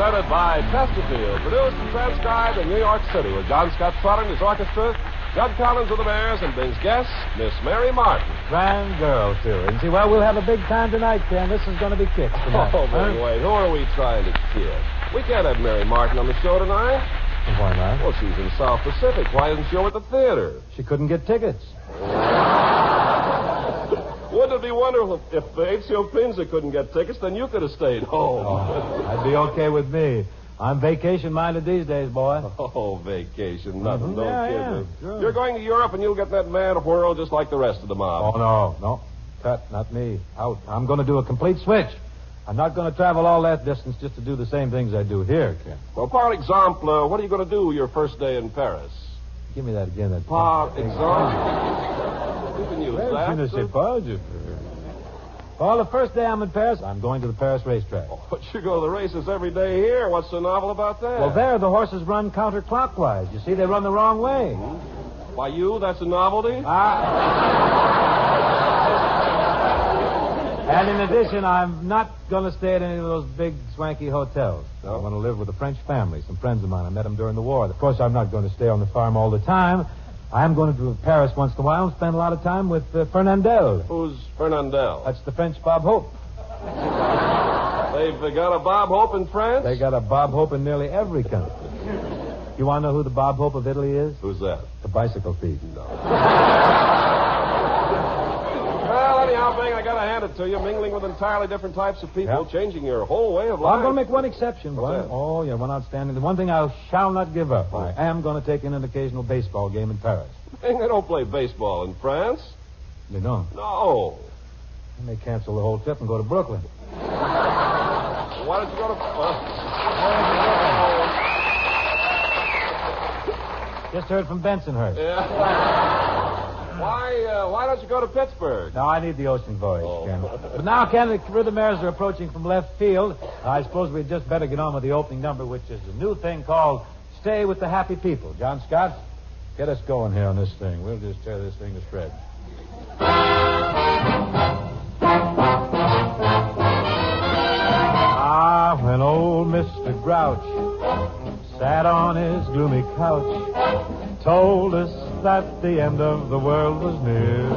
presented by Chesterfield, produced and transcribed in New York City with John Scott Trotter and his orchestra, Judd Collins of the Bears, and Bing's guest, Miss Mary Martin. Grand girl, too, isn't she? Well, we'll have a big time tonight, Ken. This is going to be kicked tonight. Oh, but wait, who are we trying to kid? We can't have Mary Martin on the show tonight. Why not? Well, she's in South Pacific. Why isn't she over at the theater? She couldn't get tickets. Wouldn't it be wonderful if Ezio Pinza couldn't get tickets, then you could have stayed home. Oh, that'd be okay with me. I'm vacation-minded these days, boy. Oh, vacation. Nothing. Don't Yeah, kid yeah, me. sure. You're going to Europe, and you'll get in that mad whirl just like the rest of the mob. Oh, no. Cut, not me. Out. I'm going to do a complete switch. I'm not going to travel all that distance just to do the same things I do here, Ken. Well, par exemple, what are you going to do your first day in Paris? Give me that again. Par exemple? You can use that. Well, the first day I'm in Paris, I'm going to the Paris racetrack. Oh, but you go to the races every day here. What's so novel about that? Well, there, the horses run counterclockwise. You see, they run the wrong way. Mm-hmm. Why, you? That's a novelty? And in addition, I'm not going to stay at any of those big, swanky hotels. No? I want to live with a French family, some friends of mine. I met them during the war. Of course, I'm not going to stay on the farm all the time. I am going to Paris once in a while and spend a lot of time with Fernandel. Who's Fernandel? That's the French Bob Hope. They've got a Bob Hope in France? They got a Bob Hope in nearly every country. You want to know who the Bob Hope of Italy is? Who's that? The bicycle thief. No. Well, anyhow, Bing, I got to hand it to you. Mingling with entirely different types of people, changing your whole way of Well, life. I'm going to make one exception. What's that? Oh, yeah, one outstanding. The one thing I shall not give up. I am going to take in an occasional baseball game in Paris. Bing, they don't play baseball in France. They don't. No. They may cancel the whole trip and go to Brooklyn. Why don't you go to... Just heard from Bensonhurst. Yeah. Why don't you go to Pittsburgh? No, I need the ocean voyage, Ken. But now, Ken, the rhythm airs are approaching from left field. I suppose we'd just better get on with the opening number, which is a new thing called Stay with the Happy People. John Scott, get us going here on this thing. We'll just tear this thing to shreds. Ah, when old Mr. Grouch sat on his gloomy couch, told us that the end of the world was near.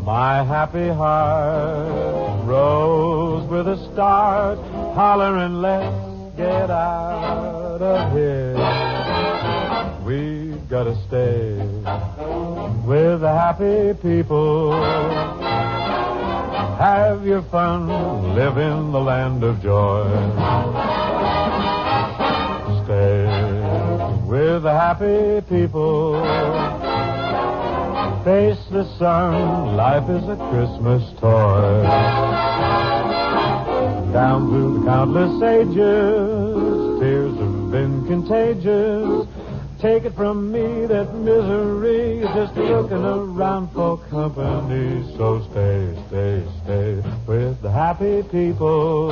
My happy heart rose with a start, hollering, let's get out of here. We've got to stay with the happy people. Have your fun, live in the land of joy. Stay with the happy people. Face the sun, life is a Christmas toy. Down through the countless ages, tears have been contagious. Take it from me that misery is just looking around for company. So stay, stay, stay with the happy people.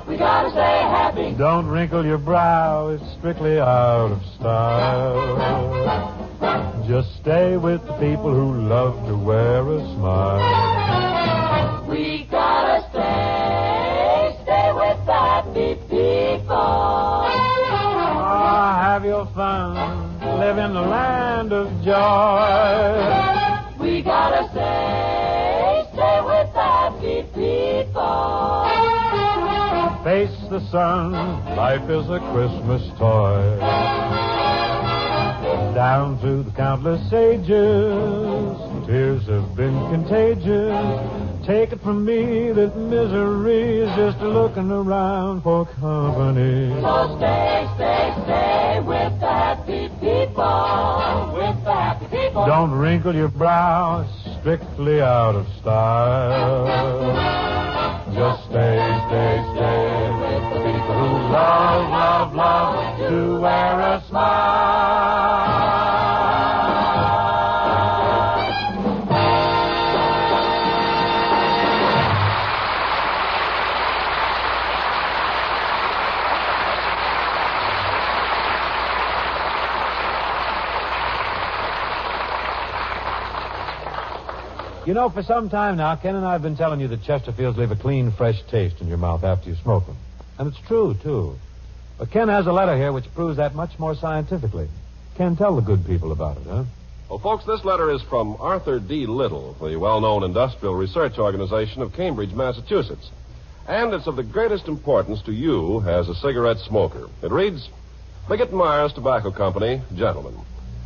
We gotta stay happy. Don't wrinkle your brow, it's strictly out of style. Just stay with the people who love to wear a smile. We gotta stay with the happy people. Have your fun, live in the land of joy. We gotta stay with the happy people. Face the sun, life is a Christmas toy. Down through the countless ages, tears have been contagious. Take it from me that misery is just looking around for company. So stay with the happy people. With the happy people. Don't wrinkle your brow, it's strictly out of style. Just stay with the people who love to wear a smile. You know, for some time now, Ken and I have been telling you that Chesterfields leave a clean, fresh taste in your mouth after you smoke them. And it's true, too. But Ken has a letter here which proves that much more scientifically. Ken, tell the good people about it, huh? Well, folks, this letter is from Arthur D. Little, the well-known industrial research organization of Cambridge, Massachusetts. And it's of the greatest importance to you as a cigarette smoker. It reads, Bigot Myers Tobacco Company, gentlemen.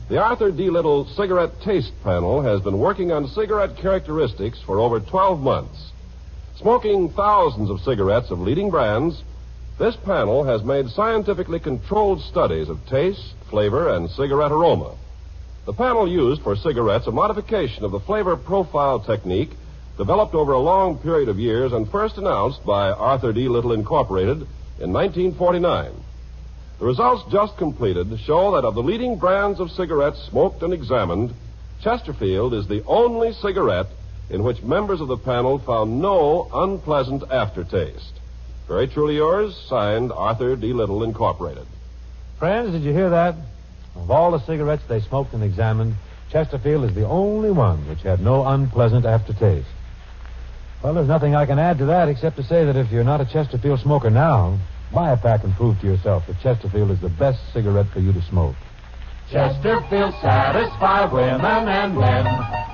The Arthur D. Little Cigarette Taste Panel has been working on cigarette characteristics for over 12 months. Smoking thousands of cigarettes of leading brands, this panel has made scientifically controlled studies of taste, flavor, and cigarette aroma. The panel used for cigarettes a modification of the flavor profile technique developed over a long period of years and first announced by Arthur D. Little Incorporated in 1949. The results just completed show that of the leading brands of cigarettes smoked and examined, Chesterfield is the only cigarette in which members of the panel found no unpleasant aftertaste. Very truly yours, signed Arthur D. Little Incorporated. Friends, did you hear that? Of all the cigarettes they smoked and examined, Chesterfield is the only one which had no unpleasant aftertaste. Well, there's nothing I can add to that except to say that if you're not a Chesterfield smoker now, buy a pack and prove to yourself that Chesterfield is the best cigarette for you to smoke. Chesterfield satisfy women and men.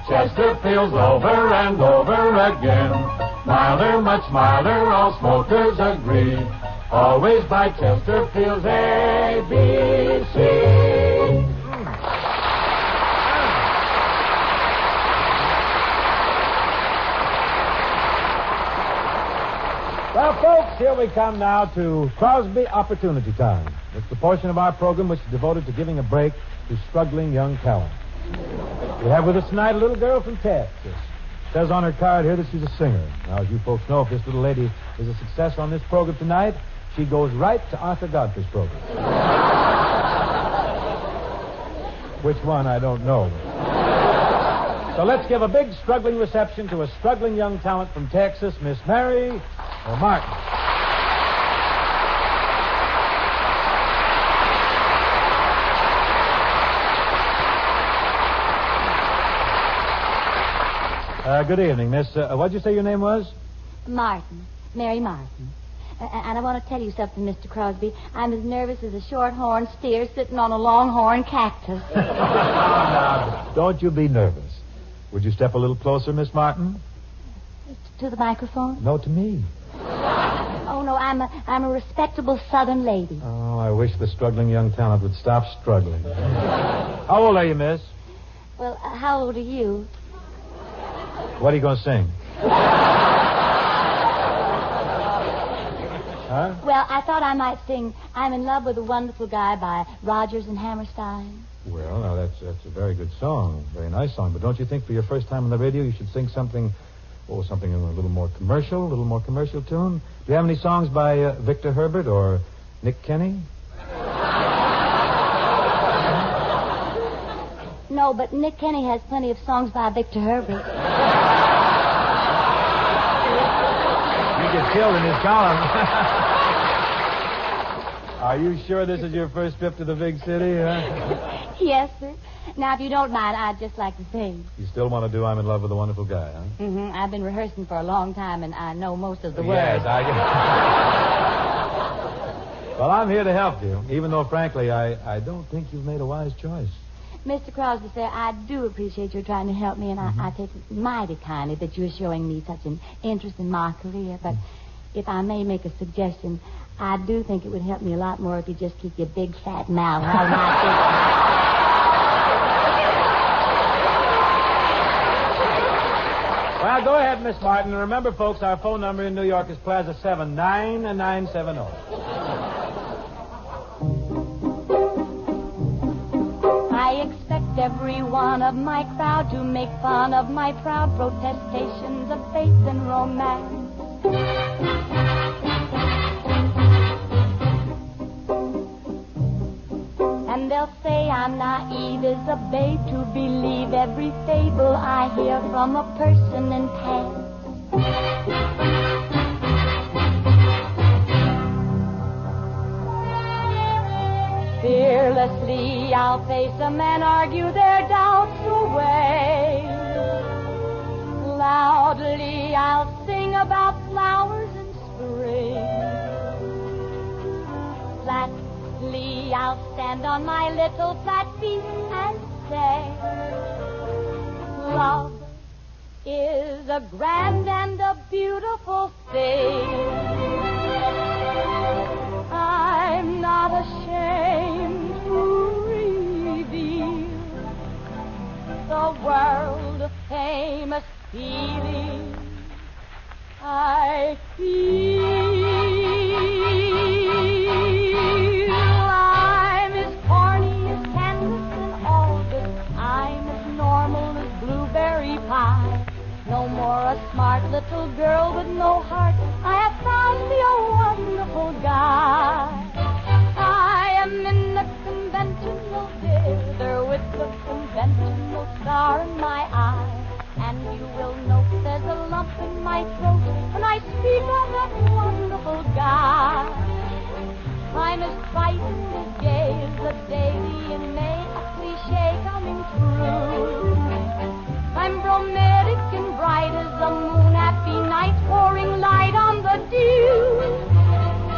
Chesterfield's over and over again. Milder, much milder, all smokers agree. Always buy Chesterfield's ABC. Well, folks, here we come now to Crosby Opportunity Time. It's the portion of our program which is devoted to giving a break to struggling young talent. We have with us tonight a little girl from Texas. It says on her card here that she's a singer. Now, as you folks know, if this little lady is a success on this program tonight, she goes right to Arthur Godfrey's program. Which one, I don't know. So let's give a big struggling reception to a struggling young talent from Texas, Miss Mary Martin. Good evening, Miss. What'd you say your name was? Martin. Mary Martin. And I want to tell you something, Mr. Crosby. I'm as nervous as a short-horned steer sitting on a long-horned cactus. Now, don't you be nervous. Would you step a little closer, Miss Martin? To the microphone? No, to me. Oh, no, I'm a respectable Southern lady. Oh, I wish the struggling young talent would stop struggling. How old are you, miss? Well, how old are you? What are you going to sing? Huh? Well, I thought I might sing I'm in Love with a Wonderful Guy by Rodgers and Hammerstein. Well, now, that's a very good song. Very nice song. But don't you think for your first time on the radio you should sing something in a little more commercial tune? Do you have any songs by Victor Herbert or Nick Kenny? No, but Nick Kenny has plenty of songs by Victor Herbert. You get killed in his column. Are you sure this is your first trip to the big city, huh? Yes, sir. Now, if you don't mind, I'd just like to sing. You still want to do I'm in Love with a Wonderful Guy, huh? Mm-hmm. I've been rehearsing for a long time, and I know most of the Yes, words. I get. Well, I'm here to help you, even though, frankly, I don't think you've made a wise choice. Mr. Crosby, sir, I do appreciate your trying to help me, and I take it mighty kindly that you're showing me such an interest in my career. But if I may make a suggestion, I do think it would help me a lot more if you just keep your big fat mouth out of my face. Well, go ahead, Miss Martin. Remember, folks, our phone number in New York is Plaza 79970. I expect every one of my crowd to make fun of my proud protestations of faith and romance. And they'll say I'm naive as a babe to believe every fable I hear from a person in pants. Fearlessly I'll face them and argue their doubts away. Loudly I'll sing about flowers in spring. Flatly I'll stand on my little flat feet and say, love is a grand and a beautiful thing. I'm not ashamed to reveal the world-famous feeling I feel. I'm as corny as Candace in August. I'm as normal as blueberry pie. No more a smart little girl with no heart. I have found me a wonderful guy. I am in the conventional dither with the conventional star in my eye. And you will note there's a lump in my throat when I speak of that wonderful guy. I'm as frightened as gay as a daisy in May, a cliche coming true. I'm bromidic and bright as a moon, happy night pouring light on the dew.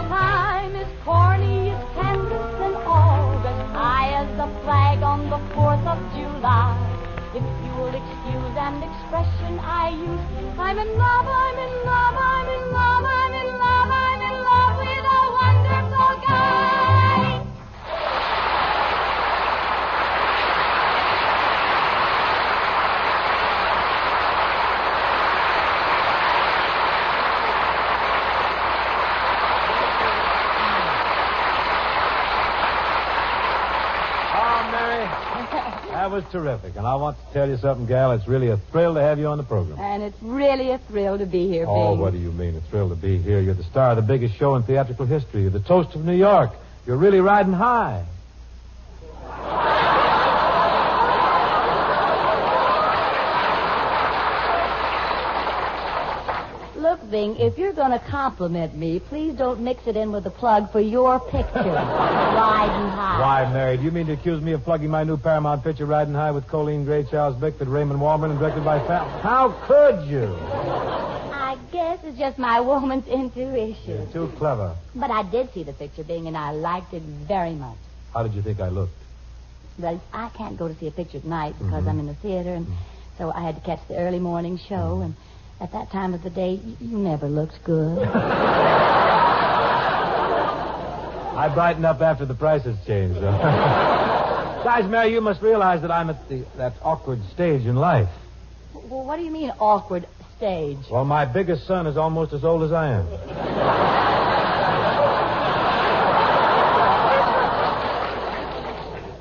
I'm as corny as Candace in August, high as the flag on the 4th of July. If you'll excuse an expression I use, I'm in love, I'm in love, I'm in love, I'm in love, I'm in love with a wonderful guy. That was terrific. And I want to tell you something, gal. It's really a thrill to have you on the program. And it's really a thrill to be here, Oh, Bing. what do you mean, a thrill to be here? You're the star of the biggest show in theatrical history. You're the toast of New York. You're really riding high. Look, Bing, if you're going to compliment me, please don't mix it in with a plug for your picture, Riding High. Why, Mary, do you mean to accuse me of plugging my new Paramount picture, Riding High, with Colleen Gray, Charles Bickford, Raymond Wallman, and directed by Fat? How could you? I guess it's just my woman's intuition. You're too clever. But I did see the picture, Bing, and I liked it very much. How did you think I looked? But I can't go to see a picture tonight because I'm in the theater, and so I had to catch the early morning show, and at that time of the day, you never looked good. I brighten up after the prices change, though. Guys, Mary, you must realize that I'm at that awkward stage in life. Well, what do you mean, awkward stage? Well, my biggest son is almost as old as I am.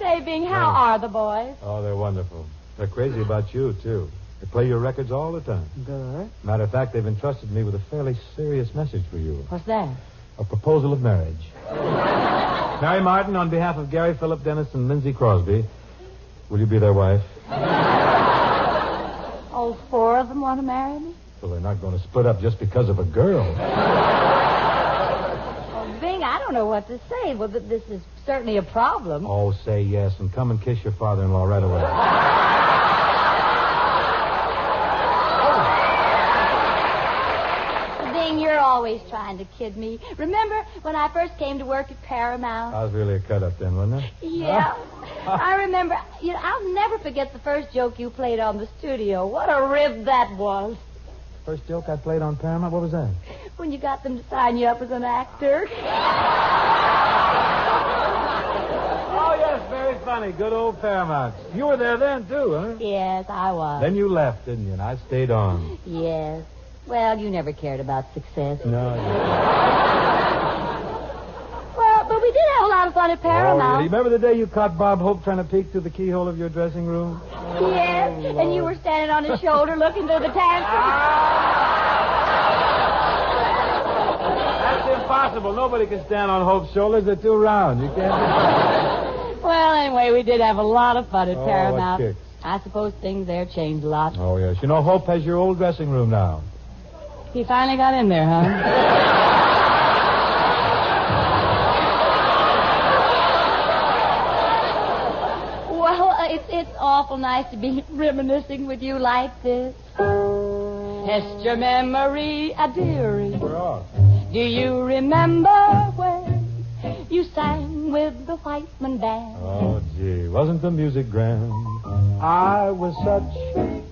Say, Bing, how are the boys? Oh, they're wonderful. They're crazy about you, too. They play your records all the time. Good. Matter of fact, they've entrusted me with a fairly serious message for you. What's that? A proposal of marriage. Mary Martin, on behalf of Gary Philip Dennis and Lindsay Crosby, will you be their wife? All 4 of them want to marry me? Well, they're not going to split up just because of a girl. Well, Bing, I don't know what to say. Well, this is certainly a problem. Oh, say yes, and come and kiss your father-in-law right away. Bing, you're always trying to kid me. Remember when I first came to work at Paramount? I was really a cut-up then, wasn't I? Yeah. I remember. I'll never forget the first joke you played on the studio. What a rib that was. First joke I played on Paramount, what was that? When you got them to sign you up as an actor. Oh, yes, very funny. Good old Paramount. You were there then, too, huh? Yes, I was. Then you left, didn't you? And I stayed on. Yes. Well, you never cared about success. No. Well, but we did have a lot of fun at Oh, yeah. Paramount. Do you remember the day you caught Bob Hope trying to peek through the keyhole of your dressing room? Yes, and you were standing on his shoulder looking through the tantrum. That's impossible. Nobody can stand on Hope's shoulders. They're too round. You can't. Well, anyway, we did have a lot of fun at Oh, Paramount. what kicks. I suppose things there changed a lot. Oh, yes. You know, Hope has your old dressing room now. He finally got in there, huh? Well, it's awful nice to be reminiscing with you like this. Test your memory, dearie. We're off. Do you remember when you sang with the Whiteman Band? Oh, gee, wasn't the music grand? I was such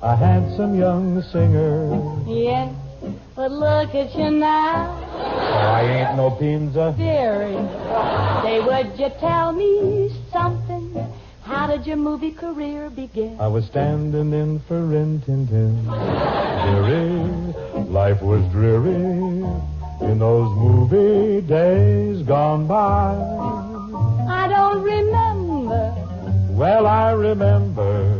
a handsome young singer. Yes, but look at you now. Oh, I ain't no pinza. Dearie, say, would you tell me something? How did your movie career begin? I was standing in for Rin Tin Tin. Dearie, life was dreary in those movie days gone by. I don't remember. Well, I remember.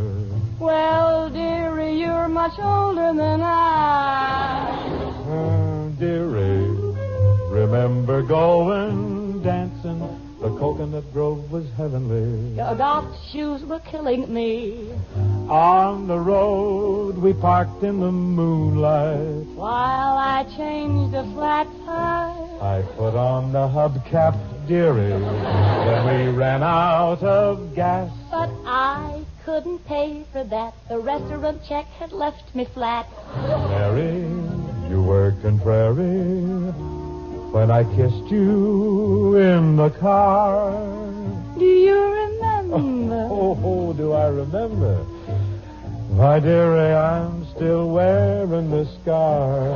Well, dearie, you're much older than I. Dearie, remember going dancing. The coconut grove was heavenly. Your golf shoes were killing me. On the road, we parked in the moonlight. While I changed a flat tire. I put on the hubcap, dearie. Then we ran out of gas. But I couldn't pay for that. The restaurant check had left me flat. Mary, you were contrary when I kissed you in the car. Do you remember? Oh, do I remember? Why, dearie, I'm still wearing the scar.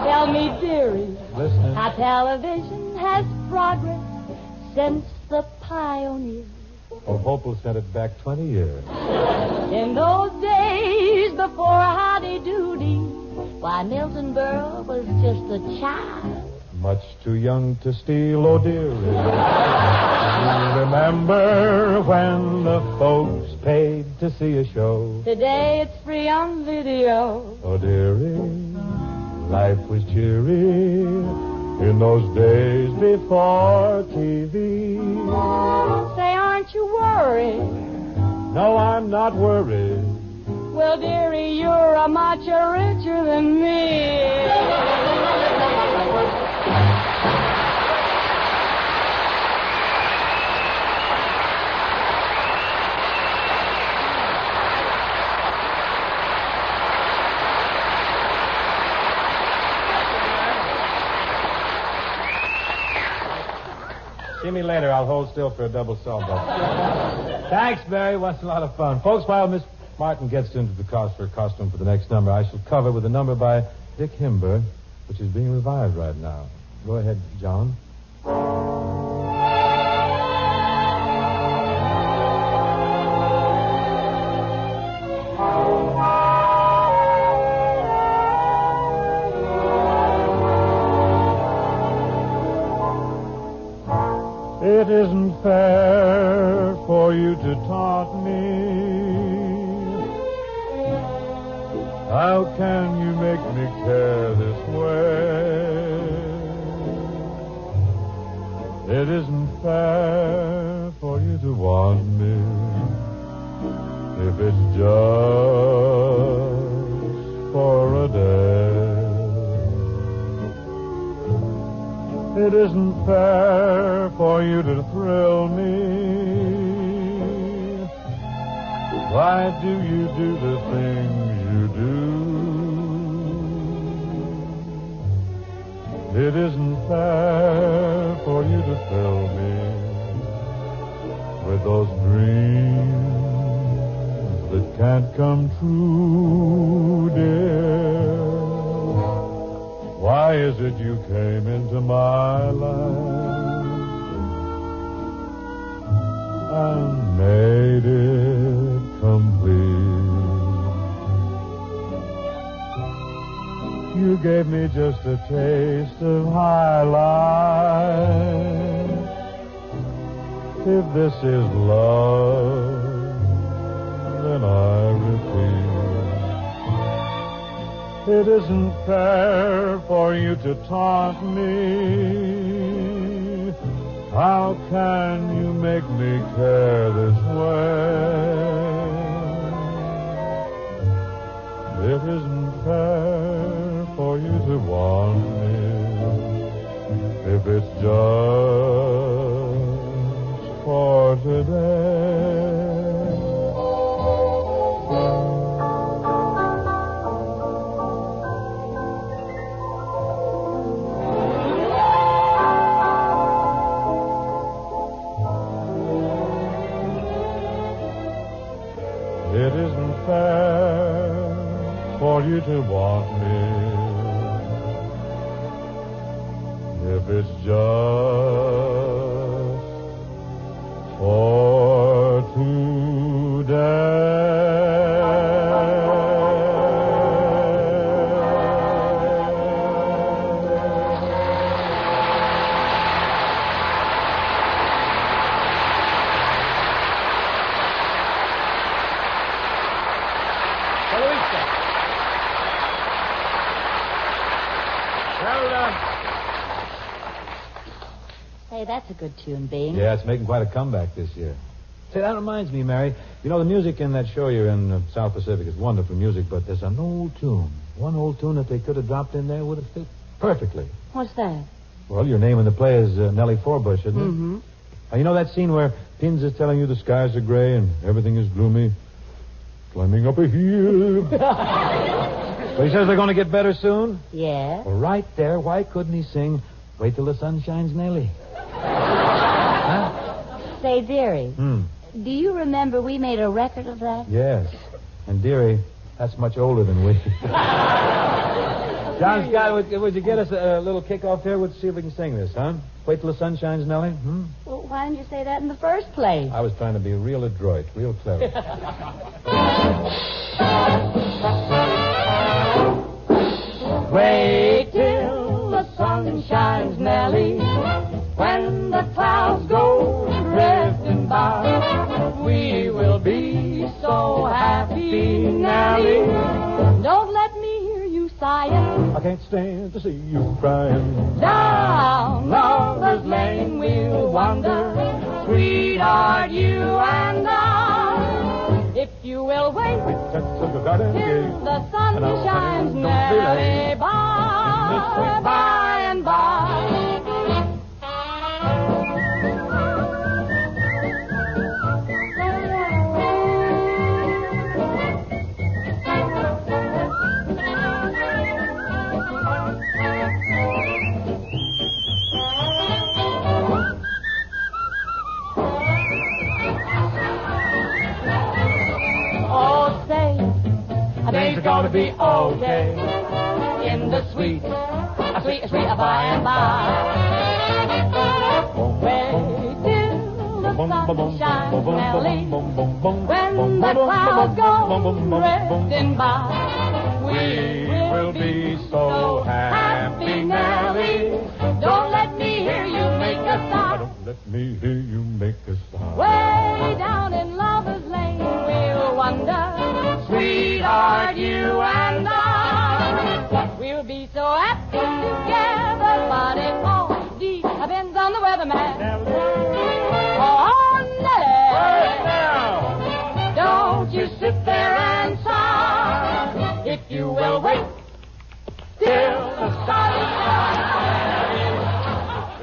Tell me, dearie, Listening. how television has progressed since the pioneer. Oh, Hopel sent it back 20 years. In those days before Howdy Doody, why, Milton Berle was just a child. Much too young to steal, oh, dearie. You remember when the folks paid to see a show? Today it's free on video. Oh, dearie, life was cheery in those days before TV. Say, aren't you worried? No, I'm not worried. Well, dearie, you're a much richer than me. See me later. I'll hold still for a double sawbuck. Thanks, Barry. Was a lot of fun. Folks, while Miss Martin gets into the cost for a costume for the next number, I shall cover with a number by Dick Himber, which is being revived right now. Go ahead, John. It isn't fair for you to taunt me. How can you make me care this way? It isn't fair for you to want me if it's just for a day. It isn't fair for you to thrill me. Why do you do the things you do? It isn't fair for you to fill me with those dreams that can't come true, dear. Why is it you came into my life and made it complete? You gave me just a taste of high life. If this is love, then I repeat, it isn't fair for you to taunt me. How can you make me care this way? It isn't fair for you to want me if it's just for today. you to want me. If it's just for today. Hey, that's a good tune, Bing. Yeah, it's making quite a comeback this year. Say, that reminds me, Mary. You know, the music in that show you're in South Pacific is wonderful music, but there's an old tune. One old tune that they could have dropped in there would have fit perfectly. What's that? Well, your name in the play is Nellie Forbush, isn't it? Mm-hmm. You know that scene where Pins is telling you the skies are gray and everything is gloomy? Climbing up a hill. So he says they're going to get better soon? Yeah? Well, right there, why couldn't he sing Wait Till the Sun Shines, Nellie? Huh? Say, dearie, do you remember we made a record of that? Yes. And, dearie, that's much older than we. John Scott, would you get us a little kick-off there? We'll see if we can sing this, huh? Wait Till the Sun Shines, Nellie? Well, why didn't you say that in the first place? I was trying to be real adroit, real clever. Wait till the sun shines, Nellie, when the clouds go drifting by. We will be so happy, Nellie. Don't let me hear you sighing. I can't stand to see you crying. Down Lover's Lane we'll wander, sweetheart, you and I. If you will wait Till the garden till gate. the sun And I'll shines, don't be late. Nellie, by and by. Oh, say, things are gonna be okay in the sweet by and by. Wait till the sun shines, Nellie, when the clouds go drifting by. We will be so happy, Nellie. Don't let me hear you make a stop. Don't let me hear you make a sound. Way down in Lover's Lane we'll wander, sweetheart, you and I. We'll be so happy together, but it all depends on the weatherman. Oh, Nellie, don't you sit there and sigh. If you will wait till the sun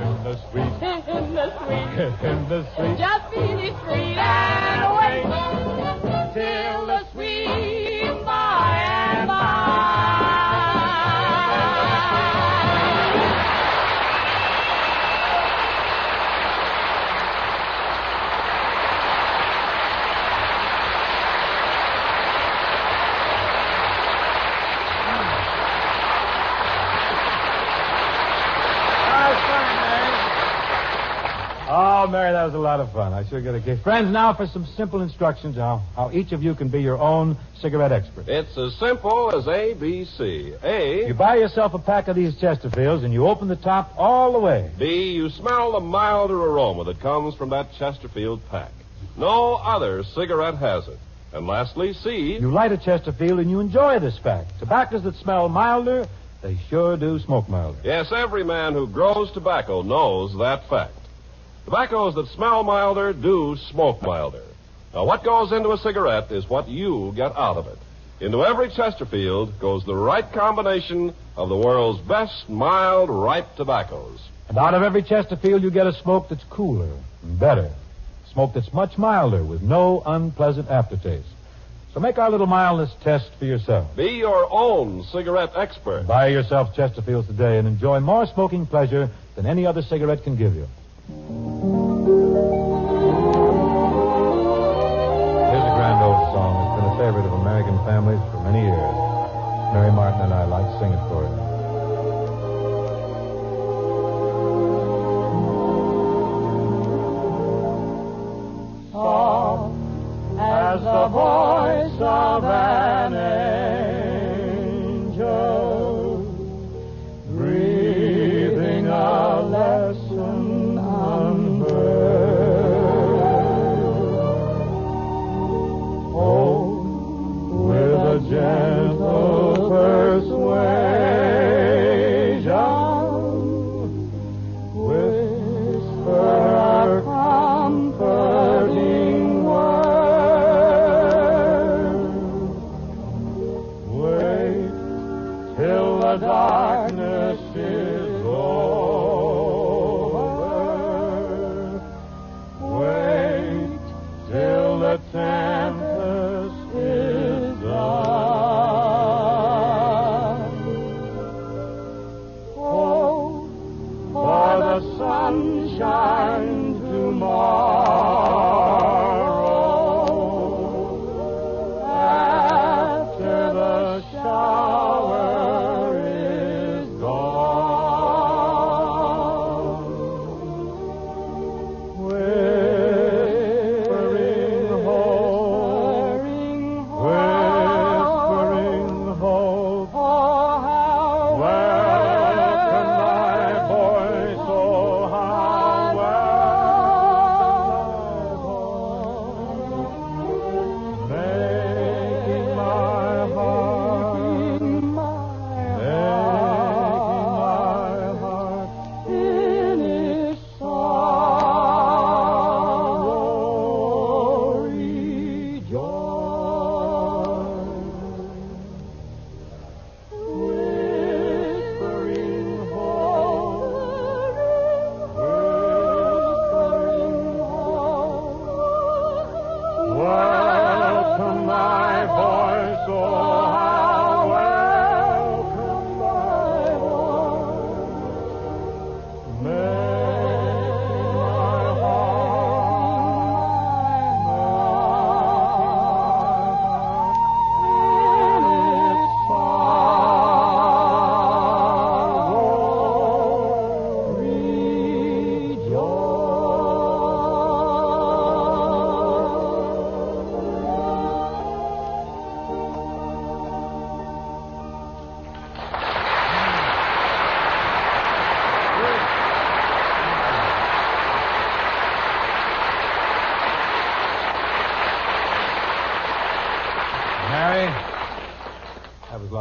In the sweet, shines in the sweet, in the sweet. just be discreet and wait till the sweet by and by. Oh, Mary, that was a lot of fun. I sure got a kick. Friends, now for some simple instructions how each of you can be your own cigarette expert. It's as simple as ABC. A, You buy yourself a pack of these Chesterfields and you open the top all the way. B, you smell the milder aroma that comes from that Chesterfield pack. No other cigarette has it. And lastly, C, You light a Chesterfield and you enjoy this fact. Tobaccos that smell milder, they sure do smoke milder. yes, every man who grows tobacco knows that fact. Tobaccos that smell milder do smoke milder. Now, what goes into a cigarette is what you get out of it. Into every Chesterfield goes the right combination of the world's best mild, ripe tobaccos. And out of every Chesterfield, you get a smoke that's cooler and better. Smoke that's much milder with no unpleasant aftertaste. So make our little mildness test for yourself. Be your own cigarette expert. Buy yourself Chesterfields today and enjoy more smoking pleasure than any other cigarette can give you. Here's a grand old song. It's been a favorite of American families for many years. Mary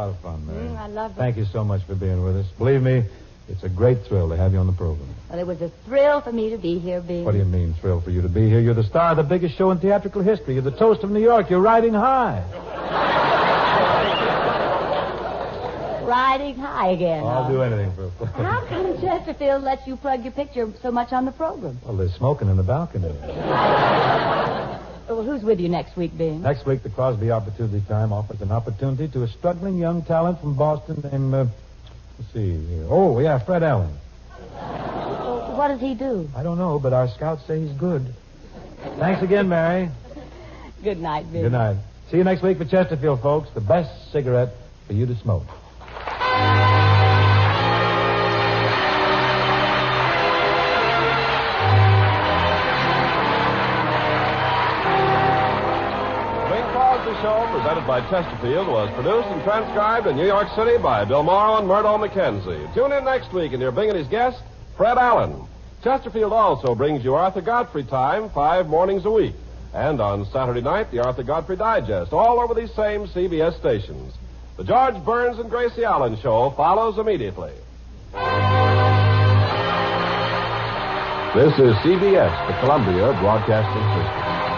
lot of fun, Mary. I loved it. Thank you so much for being with us. Believe me, it's a great thrill to have you on the program. Well, it was a thrill for me to be here, Bing. What do you mean, thrill for you to be here? You're the star of the biggest show in theatrical history. You're the toast of New York. You're riding high. Riding high again. I'll do anything for a plug. How come Chesterfield lets you plug your picture so much on the program? Well, there's smoking in the balcony. Well, who's with you next week, Bing? Next week, the Crosby Opportunity Time offers an opportunity to a struggling young talent from Boston named, let's see here. Oh, yeah, Fred Allen. Well, what does he do? I don't know, but our scouts say he's good. Thanks again, Mary. Good night, Bing. Good night. See you next week for Chesterfield, folks. The best cigarette for you to smoke. The show presented by Chesterfield was produced and transcribed in New York City by Bill Morrow and Murdo McKenzie. Tune in next week and hear Bing and his guest, Fred Allen. Chesterfield also brings you Arthur Godfrey Time 5 mornings a week. And on Saturday night, the Arthur Godfrey Digest, all over these same CBS stations. The George Burns and Gracie Allen Show follows immediately. This is CBS, the Columbia Broadcasting System.